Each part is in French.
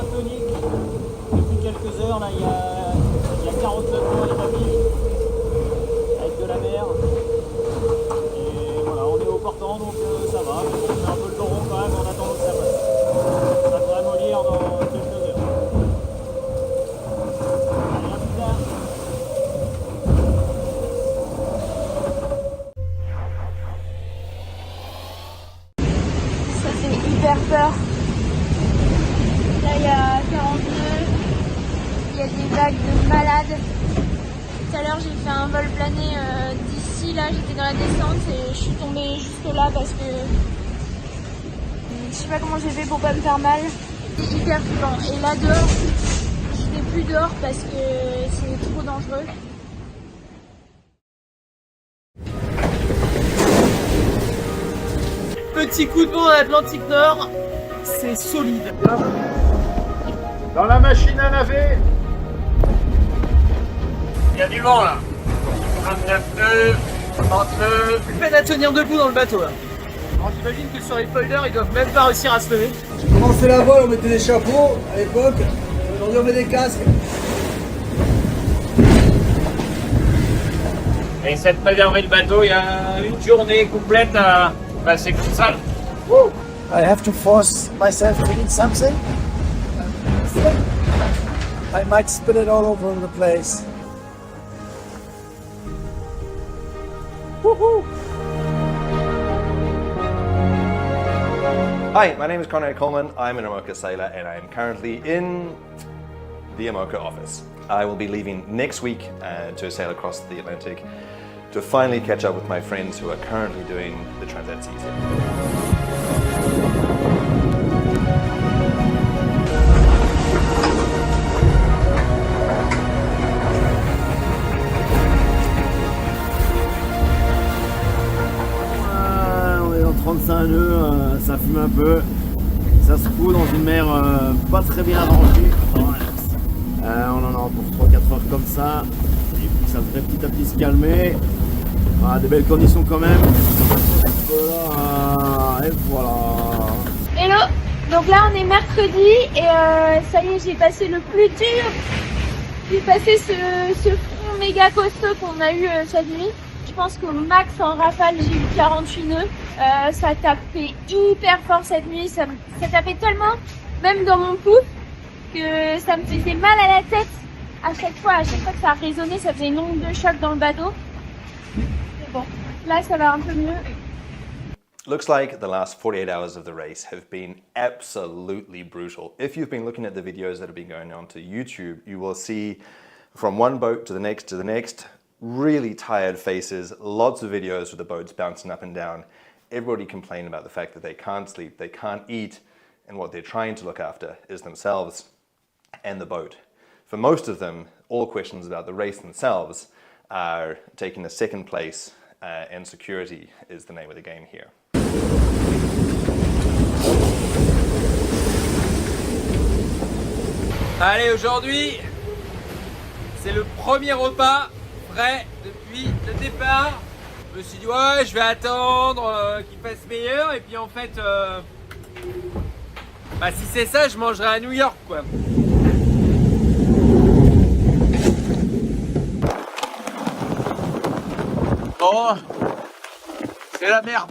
un tonique depuis quelques heures. Là, il y a 49 ans les papilles avec de la mer. Et voilà, on est au portant donc ça va. On fait un peu le temps rond quand même en attendant que ça passe. Ça devrait mollir dans quelques heures. Allez, à plus tard. Ça fait hyper peur. Là il y a 42, il y a des vagues de malades. Tout à l'heure j'ai fait un vol plané d'ici, là j'étais dans la descente et je suis tombée jusque là parce que je sais pas comment j'ai fait pour pas me faire mal. C'est hyper flippant. Et là dehors, je vais plus dehors parce que c'est trop dangereux. Petit coup de vent à l'Atlantique Nord, c'est solide. Dans la machine à laver. Il y a du vent là. 29 nœuds, 30 nœuds. Peine à tenir debout dans le bateau là. Alors j'imagine que sur les folders, ils doivent même pas réussir à se lever. J'ai commencé la voile, on mettait des chapeaux à l'époque. Aujourd'hui on met des casques. Et essaie de préserver le bateau, il y a une journée complète à passer comme ça. I have to force myself to eat something. I might spit it all over the place. Woohoo! Hi, my name is Conrad Coleman. I'm an Amoka sailor and I am currently in the Amoka office. I will be leaving next week to sail across the Atlantic to finally catch up with my friends who are currently doing the Transat CIC. On est dans 35 nœuds, ça fume un peu. Ça se fout dans une mer pas très bien arrangée. On en a pour 3-4 heures comme ça. Et puis ça devrait petit à petit se calmer. Ah, des belles conditions quand même. Voilà, et voilà. Hello. Donc là on est mercredi et ça y est, j'ai passé le plus dur. J'ai passé ce front méga costaud qu'on a eu cette nuit. Je pense qu'au max en rafale j'ai eu 48 nœuds. Ça tapait hyper fort cette nuit, ça tapait tellement, même dans mon pouls, que ça me faisait mal à la tête à chaque fois que ça résonnait, ça faisait une onde de choc dans le bateau. Mais bon, là ça va un peu mieux. Looks like the last 48 hours of the race have been absolutely brutal. If you've been looking at the videos that have been going on to YouTube, you will see from one boat to the next, really tired faces, lots of videos with the boats bouncing up and down. Everybody complaining about the fact that they can't sleep, they can't eat, and what they're trying to look after is themselves and the boat. For most of them, all questions about the race themselves are taking a second place, and security is the name of the game here. Allez, aujourd'hui, c'est le premier repas prêt depuis le départ. Je me suis dit ouais, je vais attendre qu'il fasse meilleur et puis en fait, si c'est ça, je mangerai à New York quoi. Bon, c'est la merde.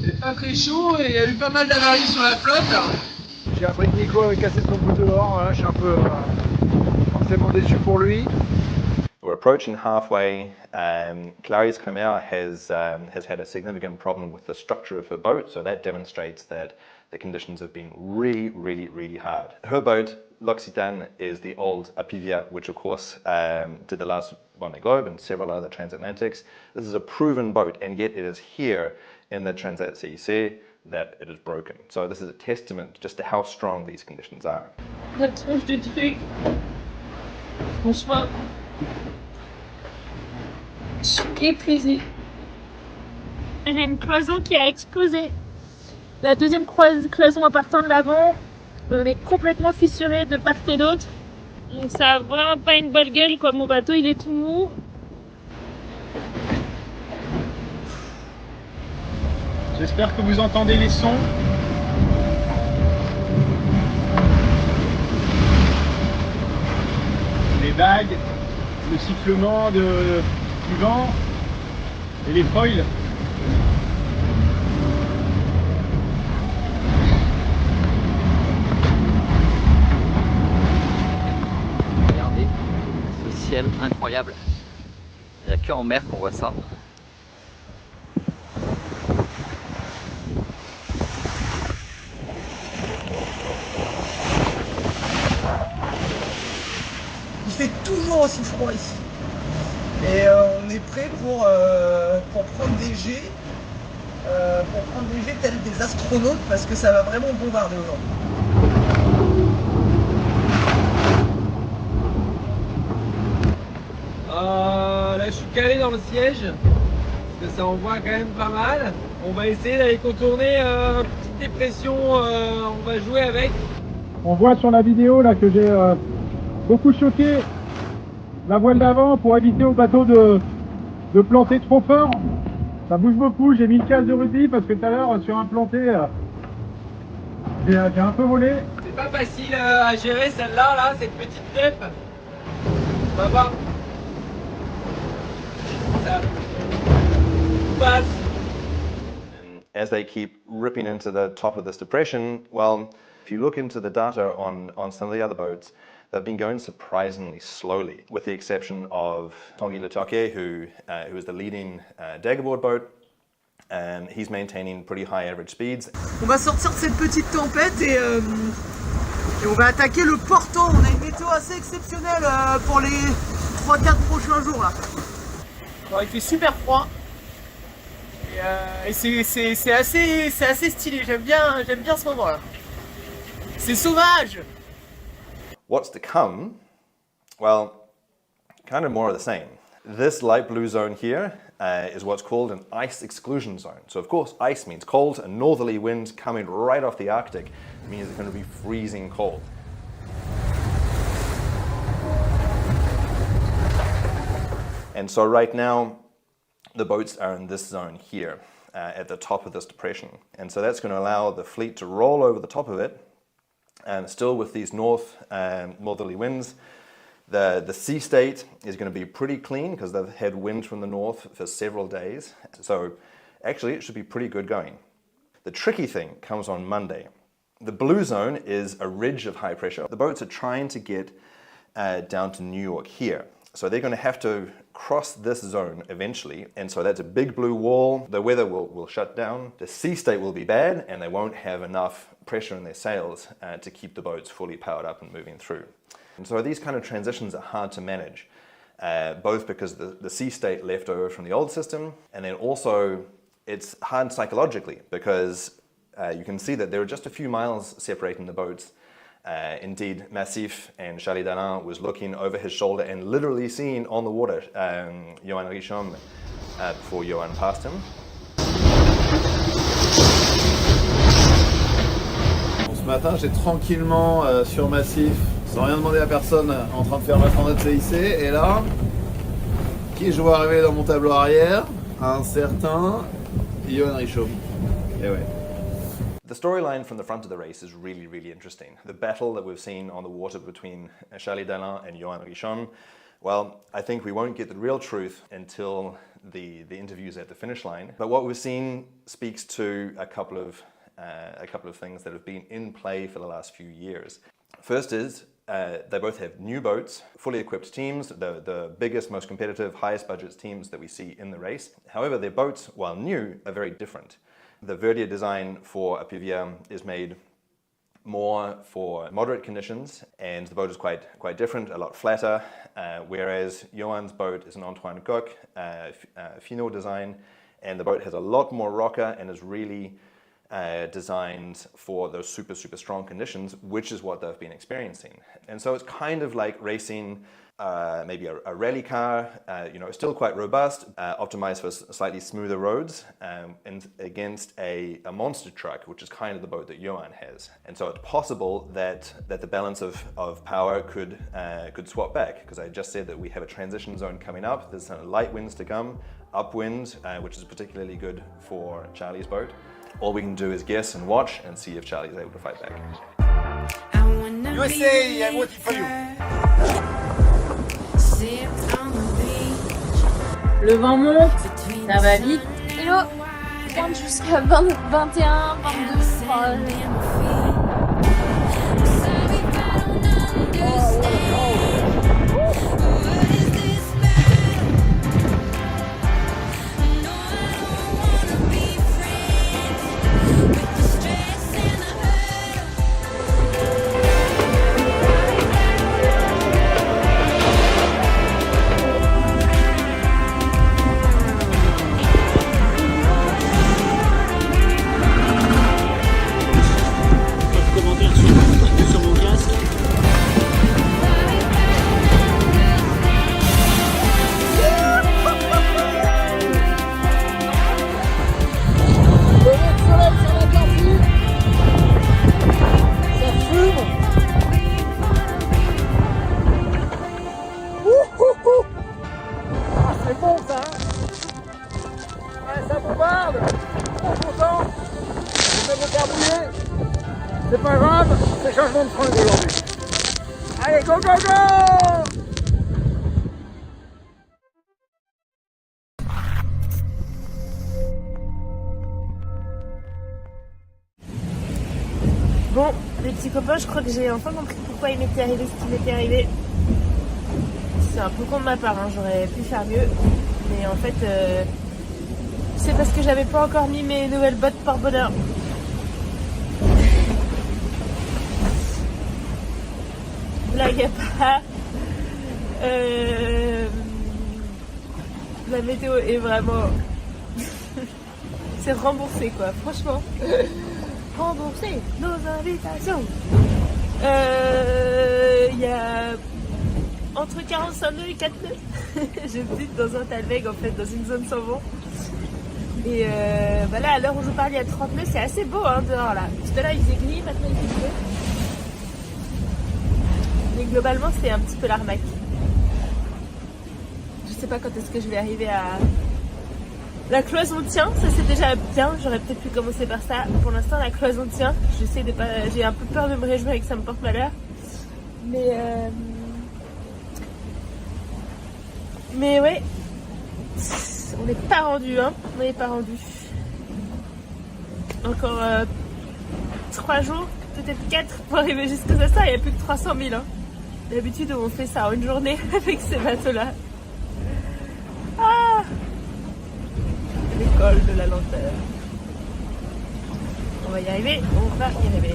C'est pas très chaud et il y a eu pas mal d'avaries sur la flotte. J'ai appris que Nico avait cassé son bout dehors, voilà, je suis un peu forcément déçu pour lui. We're approaching halfway. Clarissa Cremer has had a significant problem with the structure of her boat, so that demonstrates that the conditions have been really hard. Her boat, L'Occitane, is the old Apivia, which of course did the last Vendée Globe and several other transatlantics. This is a proven boat, and yet it is here in the Transat CIC that it is broken. So this is a testament just to how strong these conditions are. La tronche du truc. Franchement, je suis épuisée. J'ai une cloison qui a explosé. La deuxième cloison en partant de l'avant, on est complètement fissurée de part et d'autre. Donc ça a vraiment pas une belle gueule quoi. Mon bateau il est tout mou. J'espère que vous entendez les sons. vagues, le sifflement du vent et les foils. Regardez, ce ciel incroyable. Il n'y a qu'en mer qu'on voit ça. Il fait toujours aussi froid ici. Et on est prêt pour prendre des jets. Pour prendre des jets tels des astronautes parce que ça va vraiment bombarder aujourd'hui. Là je suis calé dans le siège parce que ça envoie quand même pas mal. On va essayer d'aller contourner petite dépression, on va jouer avec. On voit sur la vidéo là que j'ai beaucoup choqué la voile d'avant pour éviter au bateau de planter trop fort. Ça bouge beaucoup, j'ai mis le casque de rugby parce que tout à l'heure sur un planté j'ai un peu volé. C'est pas facile à gérer celle-là, là, cette petite dep. On va voir. Ça passe. As they keep ripping into the top of this depression, well, if you look into the data on some of the other boats, they've been going surprisingly slowly, with the exception of Tanguy Le Taquet, who is the leading daggerboard boat, and he's maintaining pretty high average speeds. On va sortir de cette petite tempête et on va attaquer le portant. On a une météo assez exceptionnelle pour les 3-4 prochains jours là. Alors, il fait super froid. Et c'est assez stylé, j'aime bien ce moment-là. C'est sauvage. What's to come? Well, kind of more of the same. This light blue zone here is what's called an ice exclusion zone. So of course ice means cold, and northerly winds coming right off the Arctic means it's going to be freezing cold. And so right now the boats are in this zone here at the top of this depression. And so that's going to allow the fleet to roll over the top of it, and still with these northerly winds. The sea state is going to be pretty clean because they've had wind from the north for several days. So actually it should be pretty good going. The tricky thing comes on Monday. The blue zone is a ridge of high pressure. The boats are trying to get down to New York here. So they're going to have to cross this zone eventually. And so that's a big blue wall. The weather will shut down. The sea state will be bad, and they won't have enough pressure in their sails to keep the boats fully powered up and moving through. And so these kind of transitions are hard to manage, both because the sea state left over from the old system, and then also it's hard psychologically because you can see that there are just a few miles separating the boats. Indeed, Massif and Charlie Dalin was looking over his shoulder and literally seeing on the water Johan Richomme before Johan passed him. Bon, ce matin, j'étais tranquillement sur Massif, sans rien demander à personne, en train de faire ma Transat CIC, et là, qui je vois arriver dans mon tableau arrière? Un certain Johan Richomme. Et ouais. The storyline from the front of the race is really, really interesting. The battle that we've seen on the water between Charlie Dalin and Johan Richomme, well, I think we won't get the real truth until the interviews at the finish line. But what we've seen speaks to a couple of things that have been in play for the last few years. First is they both have new boats, fully equipped teams, the biggest, most competitive, highest budget teams that we see in the race. However, their boats, while new, are very different. The Verdier design for Apivia is made more for moderate conditions, and the boat is quite different, a lot flatter, whereas Johan's boat is an Antoine Coq Finot design, and the boat has a lot more rocker and is really designed for those super strong conditions, which is what they've been experiencing. And so it's kind of like racing maybe a rally car, it's still quite robust, optimized for slightly smoother roads, and against a monster truck, which is kind of the boat that Johan has. And so it's possible that the balance of power could swap back, because I just said that we have a transition zone coming up. There's some light winds to come, upwind, which is particularly good for Charlie's boat. All we can do is guess and watch and see if Charlie's able to fight back. USA, I'm waiting for you. Le vent monte, ça va vite. Hello, je pointe jusqu'à 20, 21, 22. C'est pas grave, c'est changement de fringue aujourd'hui. Allez, go, go, go! Bon, les petits copains, je crois que j'ai enfin compris pourquoi il m'était arrivé ce qui m'était arrivé. C'est un peu con de ma part, hein, j'aurais pu faire mieux. Mais en fait, c'est parce que j'avais pas encore mis mes nouvelles bottes porte-bonheur. Blague à part. La météo est vraiment... c'est remboursé quoi, franchement. Rembourser nos invitations. Il y a entre 45 nœuds et 4 nœuds. J'habite dans un talweg en fait, dans une zone sans vent. Et là, à l'heure où je vous parle, il y a 30 nœuds, c'est assez beau hein, dehors là. Tout à l'heure il faisait gris, maintenant il fait bleu. Mais globalement, c'est un petit peu l'arnaque. Je sais pas quand est-ce que je vais arriver à... La cloison tient, ça c'est déjà bien, j'aurais peut-être pu commencer par ça. Pour l'instant la cloison tient, j'essaie de pas... j'ai un peu peur de me réjouir et que ça me porte malheur. Mais ouais, on n'est pas rendu hein, on n'est pas rendu. Encore 3 jours, peut-être 4 pour arriver jusqu'à ça, il n'y a plus que 300 000 hein. D'habitude on fait ça en une journée avec ces bateaux là. Ah, l'école de la lenteur. On va y arriver, on va y arriver.